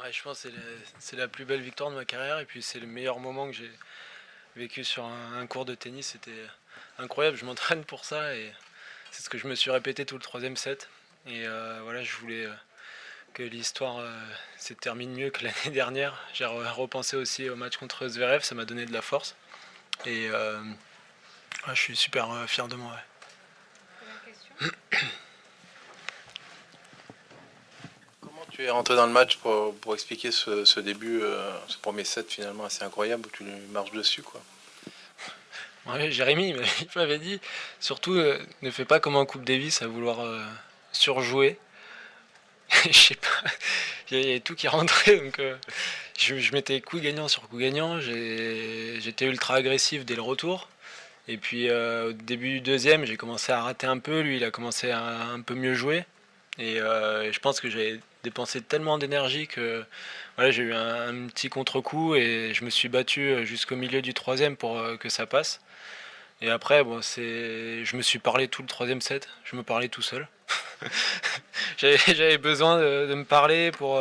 Ouais, je pense que c'est la plus belle victoire de ma carrière et puis c'est le meilleur moment que j'ai vécu sur un cours de tennis. C'était incroyable, je m'entraîne pour ça et c'est ce que je me suis répété tout le troisième set. Et voilà, je voulais que l'histoire se termine mieux que l'année dernière. J'ai repensé aussi au match contre Zverev, ça m'a donné de la force. Et ouais, je suis super fier de moi. Ouais. Comment tu es rentré dans le match pour expliquer ce début, ce premier set finalement assez incroyable où tu marches dessus quoi. Ouais, Jérémy il m'avait dit, surtout ne fais pas comme en Coupe Davis à vouloir surjouer. Je sais pas, il y avait tout qui rentrait donc je mettais coup gagnant sur coup gagnant. J'étais ultra agressif dès le retour. Et puis au début du deuxième, j'ai commencé à rater un peu. Lui, il a commencé à un peu mieux jouer. Et je pense que j'ai dépensé tellement d'énergie que voilà, j'ai eu un petit contre-coup et je me suis battu jusqu'au milieu du troisième pour que ça passe. Et après, bon, je me suis parlé tout le troisième set. Je me parlais tout seul. J'avais besoin de me parler pour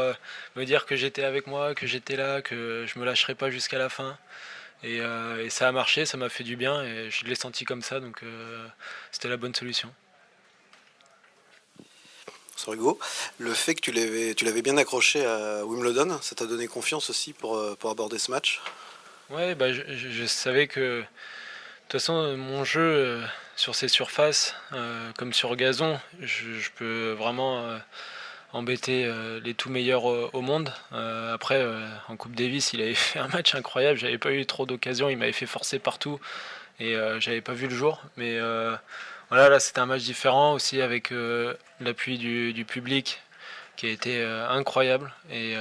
me dire que j'étais avec moi, que j'étais là, que je me lâcherais pas jusqu'à la fin. Et ça a marché, ça m'a fait du bien et je l'ai senti comme ça, donc c'était la bonne solution. Sur Hugo, le fait que tu l'avais bien accroché à Wimbledon, ça t'a donné confiance aussi pour aborder ce match? Ouais, bah, je savais que de toute façon mon jeu sur ces surfaces, comme sur gazon, je peux vraiment embêter les tout meilleurs au monde. Après, en Coupe Davis, il avait fait un match incroyable, j'avais pas eu trop d'occasions, il m'avait fait forcer partout et j'avais pas vu le jour. Mais voilà, là c'était un match différent aussi avec l'appui du public qui a été incroyable. Et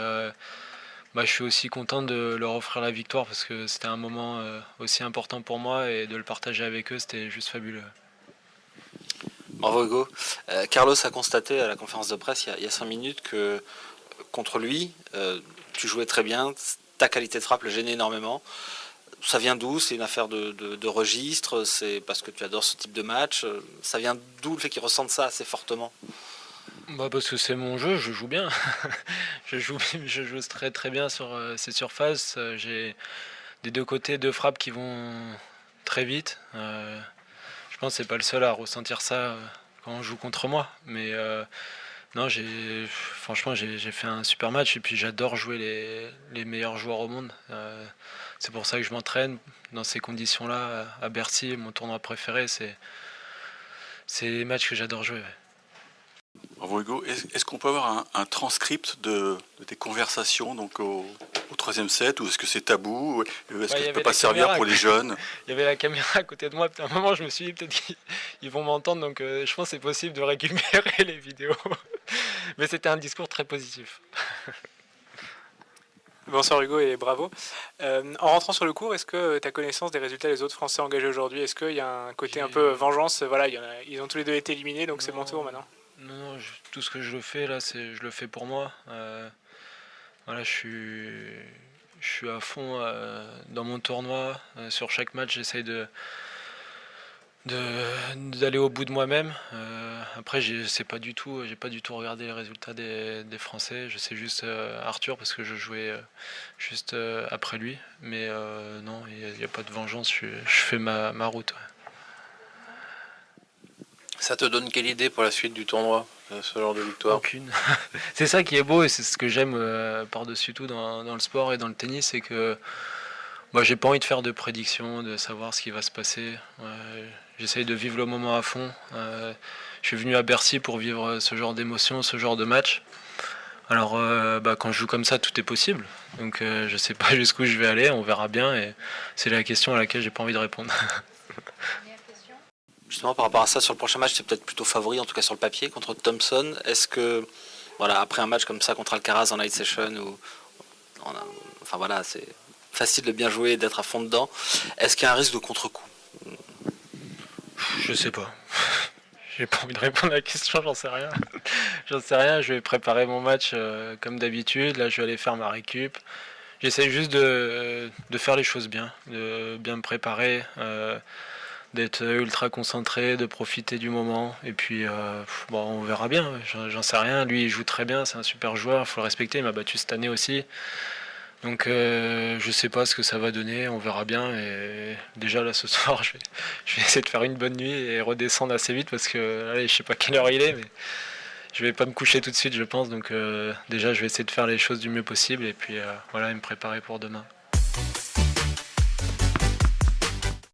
bah, je suis aussi content de leur offrir la victoire parce que c'était un moment aussi important pour moi et de le partager avec eux, c'était juste fabuleux. Bravo Hugo. Carlos a constaté à la conférence de presse il y a 5 minutes que contre lui, tu jouais très bien, ta qualité de frappe le gênait énormément. Ça vient d'où? C'est une affaire de registre? C'est parce que tu adores ce type de match? Ça vient d'où le fait qu'il ressente ça assez fortement? Bah parce que c'est mon jeu, je joue bien. Je joue très très bien sur ces surfaces. J'ai des deux côtés deux frappes qui vont très vite. Je pense que c'est pas le seul à ressentir ça quand on joue contre moi. Mais non, franchement j'ai fait un super match et puis j'adore jouer les meilleurs joueurs au monde. C'est pour ça que je m'entraîne dans ces conditions-là à Bercy. Mon tournoi préféré, c'est les matchs que j'adore jouer. Ouais. Bravo Hugo. Est-ce qu'on peut avoir un transcript de tes conversations donc au troisième set ou est-ce que c'est tabou? Est-ce Bah, que il y ça peut avait pas la servir caméra. pour les jeunes? Il y avait la caméra à côté de moi. À un moment, je me suis dit peut-être qu'ils vont m'entendre, donc je pense que c'est possible de récupérer les vidéos. Mais c'était un discours très positif. Bonsoir Hugo et bravo. En rentrant sur le cours, est-ce que tu as connaissance des résultats des autres Français engagés aujourd'hui? Est-ce qu'il y a un côté un peu vengeance? Voilà, ils ont tous les deux été éliminés, donc c'est mon tour maintenant. Non, tout ce que je fais là, je le fais pour moi. Voilà, je suis à fond dans mon tournoi. Sur chaque match, j'essaye d'aller au bout de moi-même. Après, j'ai pas du tout regardé les résultats des Français. Je sais juste Arthur parce que je jouais juste après lui. Mais non, il n'y a pas de vengeance. Je fais ma route. Ouais. Ça te donne quelle idée pour la suite du tournoi, ce genre de victoire? Aucune. C'est ça qui est beau et c'est ce que j'aime par-dessus tout dans le sport et dans le tennis, c'est que moi j'ai pas envie de faire de prédictions, de savoir ce qui va se passer. J'essaye de vivre le moment à fond. Je suis venu à Bercy pour vivre ce genre d'émotion, ce genre de match. Alors bah, quand je joue comme ça, tout est possible. Donc je sais pas jusqu'où je vais aller, on verra bien et c'est la question à laquelle j'ai pas envie de répondre. Justement par rapport à ça, sur le prochain match, c'est peut-être plutôt favori, en tout cas sur le papier, contre Thompson. Est-ce que, voilà, après un match comme ça contre Alcaraz en night session, enfin voilà, c'est facile de bien jouer et d'être à fond dedans, est-ce qu'il y a un risque de contre-coup? Je sais pas. J'ai pas envie de répondre à la question, j'en sais rien. J'en sais rien, je vais préparer mon match comme d'habitude. Là, je vais aller faire ma récup. J'essaie juste de faire les choses bien, de bien me préparer, d'être ultra concentré, de profiter du moment. Et puis, bon, on verra bien. J'en sais rien. Lui, il joue très bien. C'est un super joueur. Il faut le respecter. Il m'a battu cette année aussi. Donc, je sais pas ce que ça va donner. On verra bien. Et déjà, là, ce soir, je vais essayer de faire une bonne nuit et redescendre assez vite parce que, allez, je sais pas quelle heure il est, mais je vais pas me coucher tout de suite, je pense. Donc, déjà, je vais essayer de faire les choses du mieux possible et puis, voilà, et me préparer pour demain.